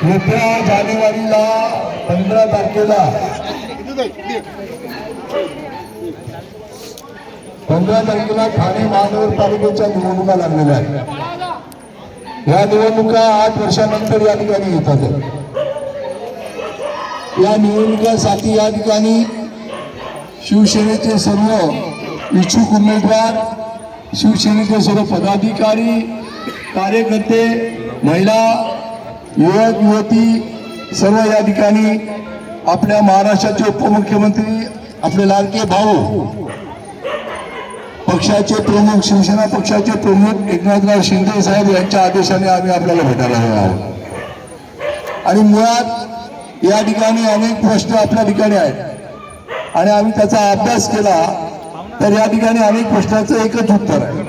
येत्या जानेवारीला 15 तारखेला 15 तारखेला ठाणे महानगरपालिकेच्या निवडणुका लागलेल्या आहेत। या निवडणुका 8 वर्षानंतर या ठिकाणी येतात। या निवडणुकांसाठी या ठिकाणी शिवसेनेचे सर्व इच्छुक उमेदवार, शिवसेनेचे सर्व पदाधिकारी, कार्यकर्ते, महिला, युवक युवती सर्व या ठिकाणी आपल्या महाराष्ट्राचे उपमुख्यमंत्री, आपले लाडके भाऊ, पक्षाचे प्रमुख, शिवसेना पक्षाचे प्रमुख एकनाथराव शिंदे साहेब यांच्या आदेशाने आम्ही आपल्याला भेटायला आलो आहोत। आणि मुळात या ठिकाणी अनेक प्रश्न आपल्या ठिकाणी आहेत आणि आम्ही त्याचा अभ्यास केला तर या ठिकाणी अनेक प्रश्नाचं एकच उत्तर आहे।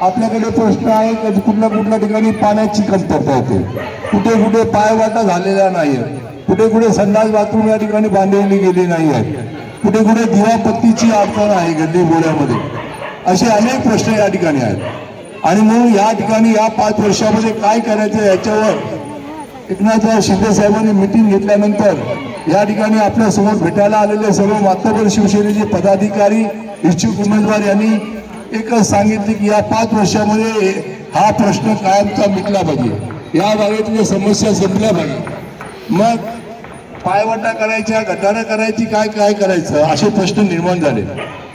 आपल्याकडे प्रश्न आहे की कुठल्या ठिकाणी पाण्याची कमतरता होते, कुठे कुठे पायवाटा झालेल्या नाही आहेत, कुठे कुठे संडास बाथरूम या ठिकाणी बांधलेली गेली नाही आहेत, कुठे कुठे दिवापत्तीची अडचण आहे गल्ली बोळ्यामध्ये, असे अनेक प्रश्न या ठिकाणी आहेत। आणि म्हणून या ठिकाणी या 5 वर्षामध्ये काय करायचं याच्यावर एकनाथराव शिंदे साहेबांनी मीटिंग घेतल्यानंतर या ठिकाणी आपल्या समोर भेटायला आलेले सर्व मातबर शिवसेनेचे पदाधिकारी, इच्छुक उमेदवार यांनी एकच सांगितले की या 5 वर्षामध्ये हा प्रश्न कायमचा मिटला पाहिजे, या भागातल्या समस्या संपल्या पाहिजे। मग पायवाटा करायच्या, गटारं करायची, काय काय करायचं असे प्रश्न निर्माण झाले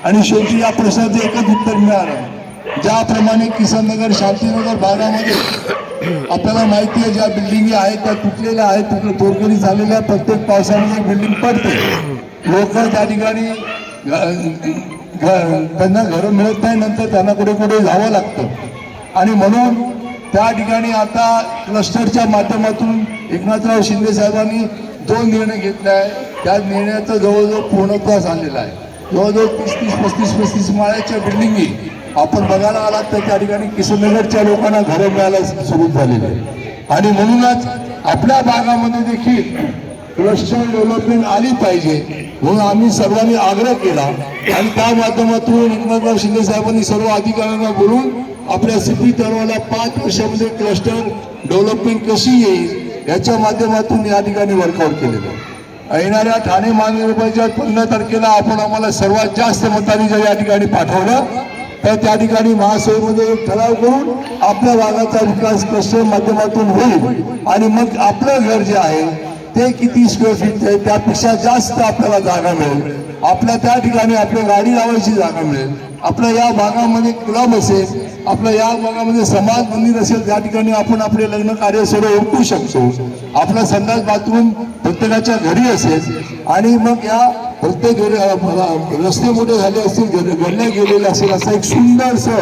आणि शेवटी या प्रश्नाचं एकच उत्तर मिळालं। ज्याप्रमाणे किसननगर, शांतीनगर भागामध्ये आपल्याला माहिती आहे ज्या बिल्डिंगी आहेत त्या तुटलेल्या आहेत, तोडकरी झालेल्या, प्रत्येक पावसामध्ये बिल्डिंग पडते, लोक त्या ठिकाणी त्यांना घरं मिळत नाही, नंतर त्यांना कुठे कुठे जावं लागतं। आणि म्हणून त्या ठिकाणी आता क्लस्टरच्या माध्यमातून एकनाथराव शिंदे साहेबांनी 2 निर्णय घेतला आहे। त्या निर्णयाचा जवळजवळ पूर्णत्वास झालेला आहे। जवळजवळ 30-35 माळ्याच्या बिल्डिंगी आपण बघायला आलात तर त्या ठिकाणी किसननगरच्या लोकांना घरं मिळायला सुरू झालेली आहे। आणि म्हणूनच आपल्या भागामध्ये देखील क्लस्टर डेव्हलपमेंट आली पाहिजे म्हणून आम्ही सर्वांनी आग्रह केला आणि त्या माध्यमातून एकनाथराव शिंदे साहेबांनी सर्व अधिकाऱ्यांना बोलून आपल्या सिपी तळवाला 5 वर्षामध्ये क्लस्टर डेव्हलपमेंट कशी येईल याच्या माध्यमातून या ठिकाणी वर्कआउट केलेलं आहे। येणाऱ्या ठाणे महानगरपालिकेच्या 15 तारखेला आपण आम्हाला सर्वात जास्त मतांनी जर या ठिकाणी पाठवलं तर त्या ठिकाणी महासभेमध्ये एक ठराव करून आपल्या भागाचा विकास क्लस्टर माध्यमातून होईल आणि मग आपलं घर जे आहे ते किती स्क्वेअर फीट आहे त्यापेक्षा जास्त आपल्याला जागा मिळेल, आपल्या त्या ठिकाणी आपल्या गाडी लावायची जागा मिळेल, आपल्या या भागामध्ये क्लब असेल, आपल्या या भागामध्ये समाज मंदिर असेल, त्या ठिकाणी आपण आपले लग्न कार्य सर्व ओळखू शकतो, आपला संडास बाथरूम प्रत्येकाच्या घरी असेल आणि मग या प्रत्येक रस्ते मोठे झाले असतील, गल्ल्या गेलेले असेल, असं एक सुंदरसं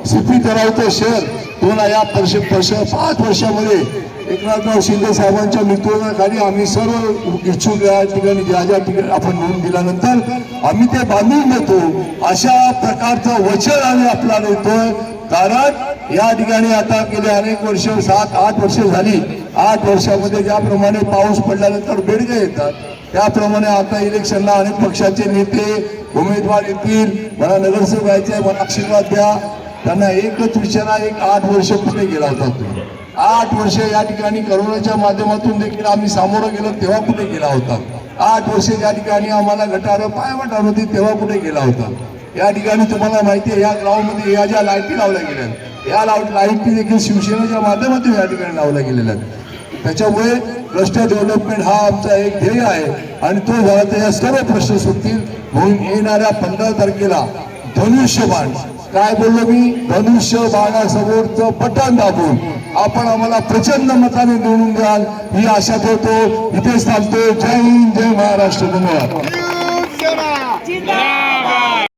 सिपी तळावचं शहर 5 वर्षामध्ये एकनाथराव शिंदे साहेबांच्या नेतृत्वाखाली आम्ही सर्व इच्छुक या ठिकाणी ज्या ठिकाणी आपण निवडून दिल्यानंतर आम्ही ते बांधून देतो अशा प्रकारचं वचन आम्ही आपल्याला देतोय। कारण या ठिकाणी आता गेले अनेक वर्ष 7-8 वर्ष झाली, 8 वर्षामध्ये ज्याप्रमाणे पाऊस पडल्यानंतर बेडगे येतात त्याप्रमाणे आता इलेक्शनला अनेक पक्षाचे नेते उमेदवार येतील, मला नगरसेवक व्हायचे, मला आशीर्वाद द्या, त्यांना एकच विचारा, 8 वर्ष कुठे गेला होता तुम्ही? 8 वर्ष या ठिकाणी करोनाच्या माध्यमातून देखील आम्ही सामोरं गेलो तेव्हा कुठे गेला होता? 8 वर्ष या ठिकाणी आम्हाला गटारं पायवाटा होती तेव्हा कुठे गेला होता? या ठिकाणी तुम्हाला माहिती आहे या गावामध्ये या ज्या लाईटी लावल्या गेल्या या लाईटी देखील शिवसेनेच्या माध्यमातून या ठिकाणी लावल्या गेलेल्या आहेत। त्याच्यामुळे क्लस्टर डेव्हलपमेंट हा आमचा एक ध्येय आहे आणि तो झाला तर या सर्व प्रश्न सुटतील। म्हणून येणाऱ्या 15 तारखेला धनुष्यबाण, काय बोललो मी, धनुष्यबाणासमोरचं बटन दाबून आपण आम्हाला प्रचंड मताने निवडून द्याल ही आशा ठेवतो। इथेच थांबतो। जय हिंद, जय महाराष्ट्र, धन्यवाद।